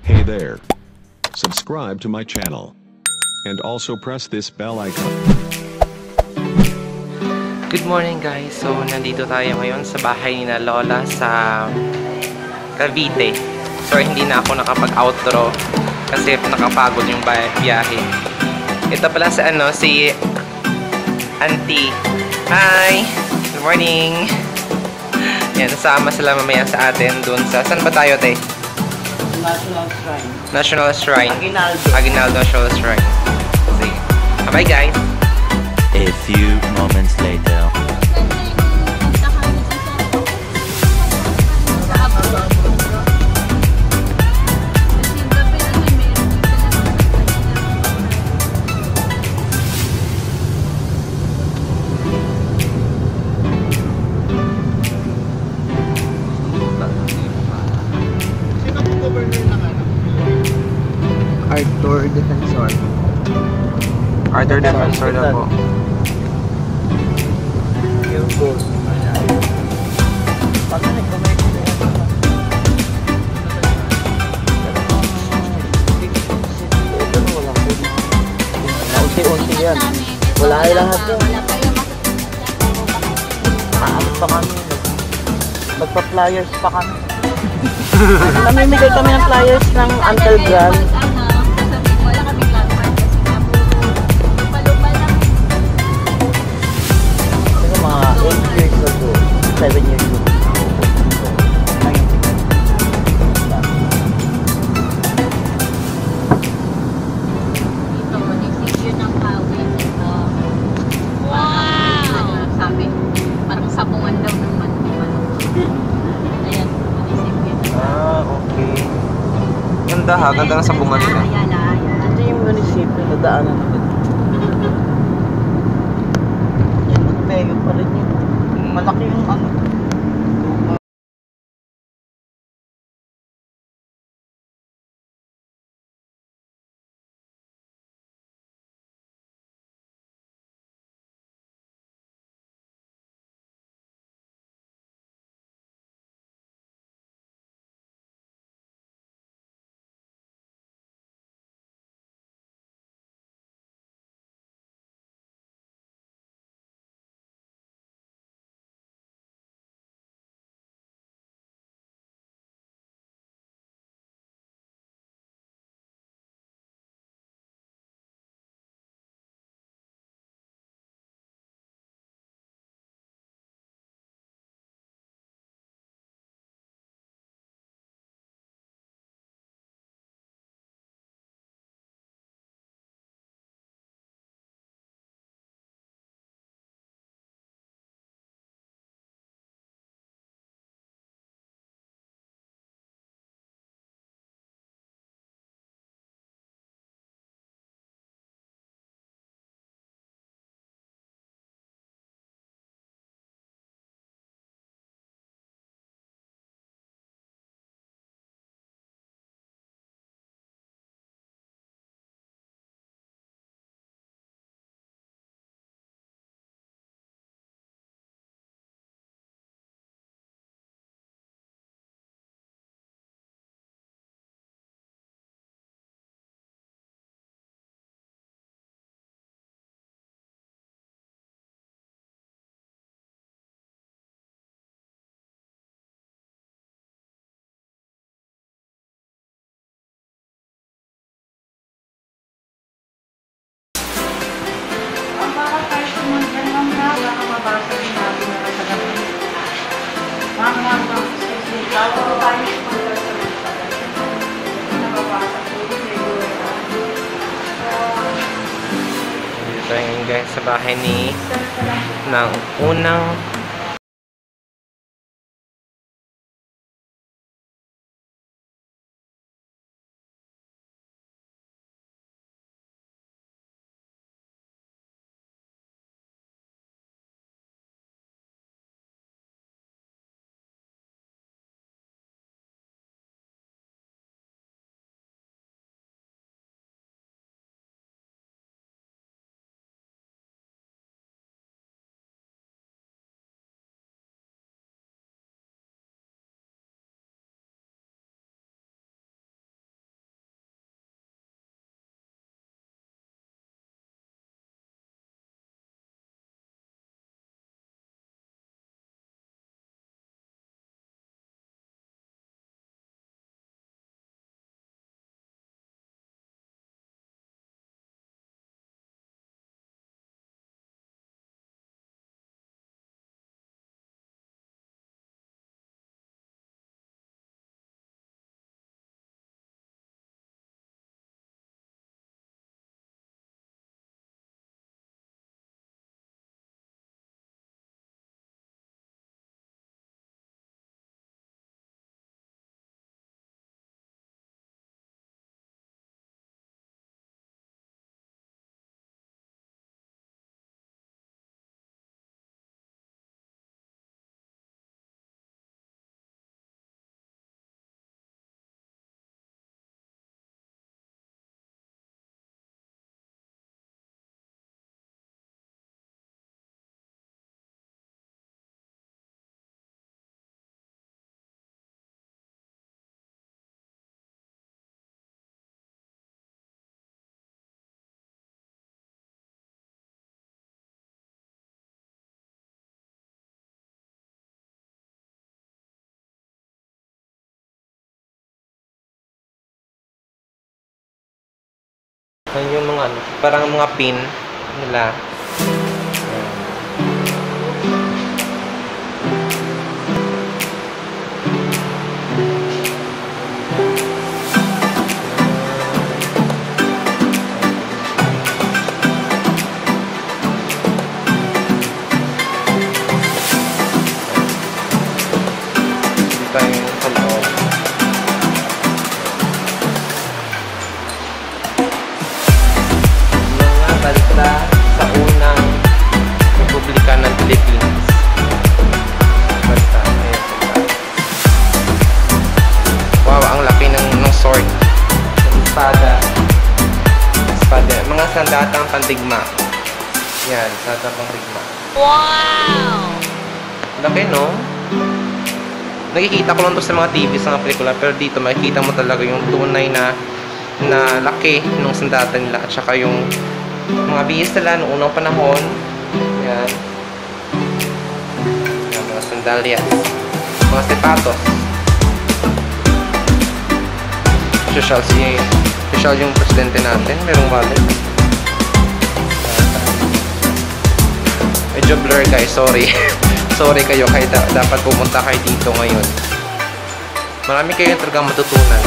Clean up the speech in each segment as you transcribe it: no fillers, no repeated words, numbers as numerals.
Hey there. Subscribe to my channel. And also press this bell icon. Good morning guys. So nandito tayo ngayon sa bahay ni na Lola sa Cavite. So hindi na ako nakapag-outro kasi nakapagod yung biyahe. Ito pala si si Auntie. Hi! Good morning! Yan, sama sila mamaya sa atin dun sa... Saan ba tayo, te? National Shrine. National Shrine. Aguinaldo. Aguinaldo National Shrine. Sige. Bye guys! A few moments later. Arthur Defensor. Arthur Defensor na po. Yung gold. Pag nag-comment ko yan. Unti-unti yan. Wala ay lahat yan. Paano pa kami? Magpa-flyers pa kami. Namimigay kami ng flyers ng Uncle Grand. Mga 8 years ago, 7 years ago. Dito, nagsisir ng kawin. Ito. Wow! Sabi, parang sabungan daw ng manok. Ayan, nagsisir. Okay. Ganda ha, ganda ng sabungan nila. Ayan. Ito yung munisipyo na daanan natin. Yan, magpego pa rin yun. Malaki yung ano. Dito tayo ngayon guys sa bahay ng unang Yan yung mga ano, parang mga pin nila. Yan. Dito yung sa loob. Mga banta sa unang Republika ng Pilipinas. Banta. Ayan, banta. Wow, ang laki ng sword. Ng espada. Espada. Mga sandatang pandigma. Yan, sandatang pandigma. Wow! Laki, no? Nakikita ko lang to sa mga TV, sa mga pelikula, pero dito makikita mo talaga yung tunay na laki ng sandata nila at saka yung mga bihis nila noong unang panahon. Yan. Yan, mga sandalyas. Mga sapatos. Social yung presidente natin. Merong wallet. Medyo blur guys, sorry. Sorry kayo, kaya dapat pumunta kayo dito ngayon. Marami kayo talaga matutunan.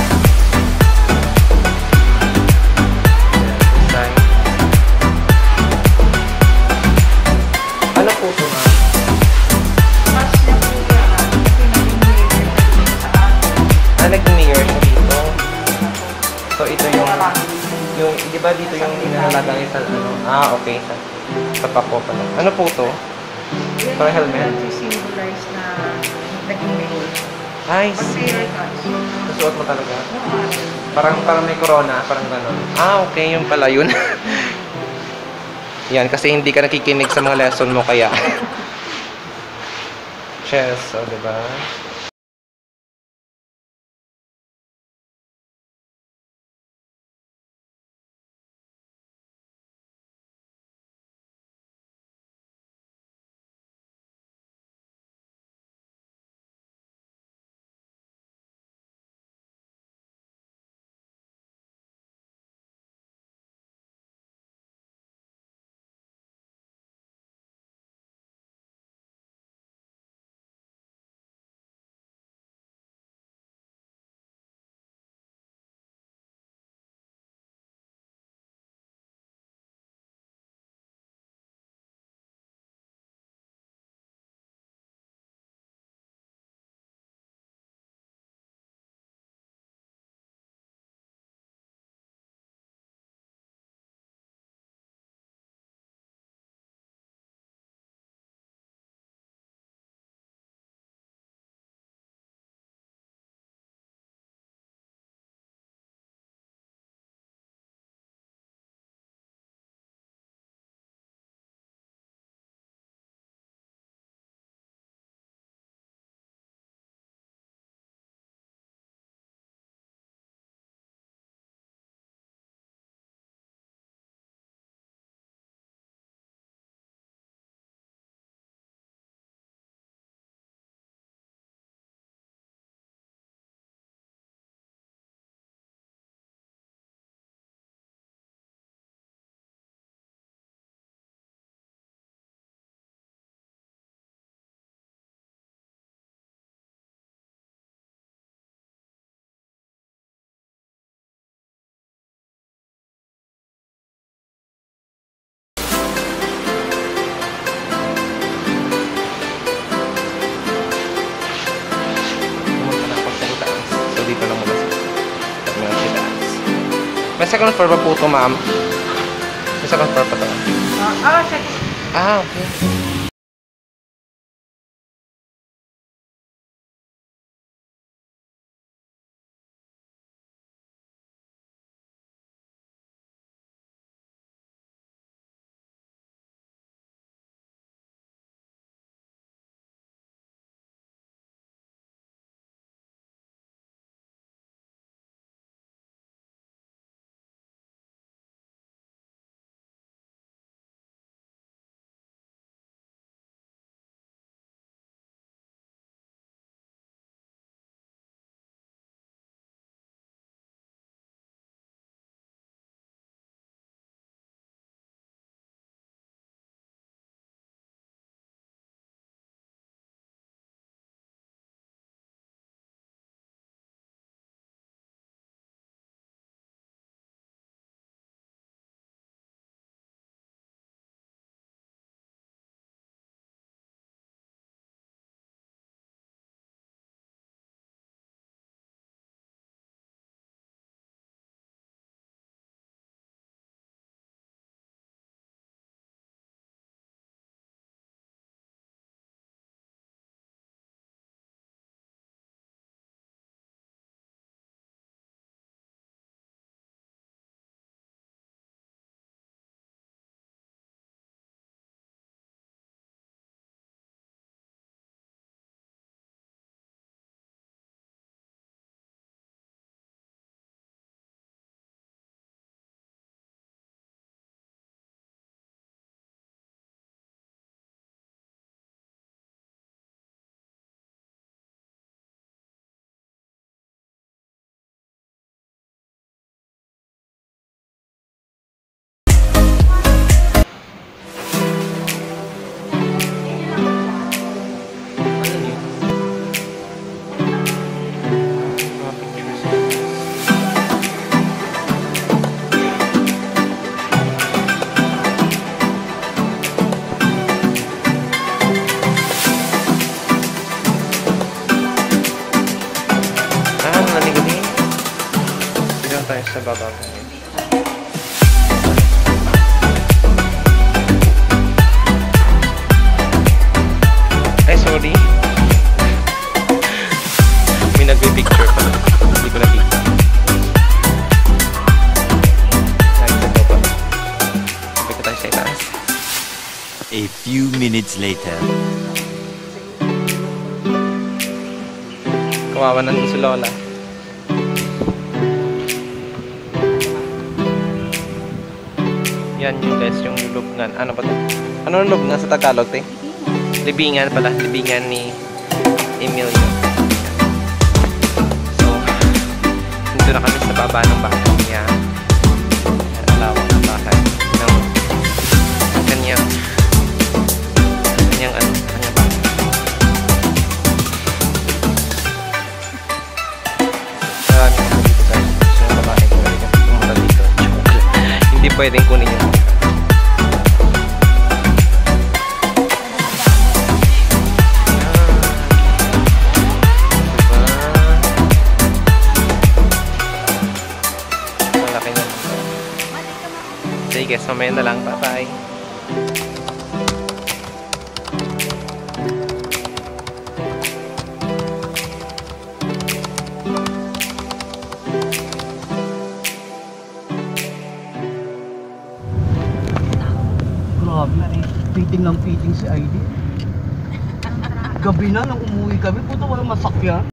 Ano po ito, ma'am? Nag-mayor siya dito. So ito yung di ba dito yung inalagay sa ano? Okay. Sa pako pala. Ano po to? Para helmet? To symbolize na naging mayor. Ay, Pag mayor ka, susuot mo talaga? Parang may corona, parang gano'n. Okay, yun pala yun. Yan, kasi hindi ka nakikinig sa mga lesson mo kaya. Chess, diba? May second floor ba po ito, ma'am? May second floor pa ito. Okay. sa baba. Ay, sorry. May nagbe-picture pa. Hindi ko nakita. Ay, sa baba. Sabi ko tayo sa itaas. A few minutes later. Kawawa nandun si Lola. Yan yung guys, yung lubngan. Ano ba ito? Ano yung lubngan sa Tagalog, te? Libingan pala. Libingan ni Emilio. So, dito na kami sa baba ng bahay niya. Alawang ng bahay. Ng kanyang bahay. Maraming ako dito guys. Gusto yung babae ko talaga pumunta dito. Hindi pwedeng kunin yung malaki na. Sige guys, mamaya na lang. Bye bye. Grabe na eh. Fitting ng fitting si ID. Gabi na nang umuwi kami. Puto walang masakyan.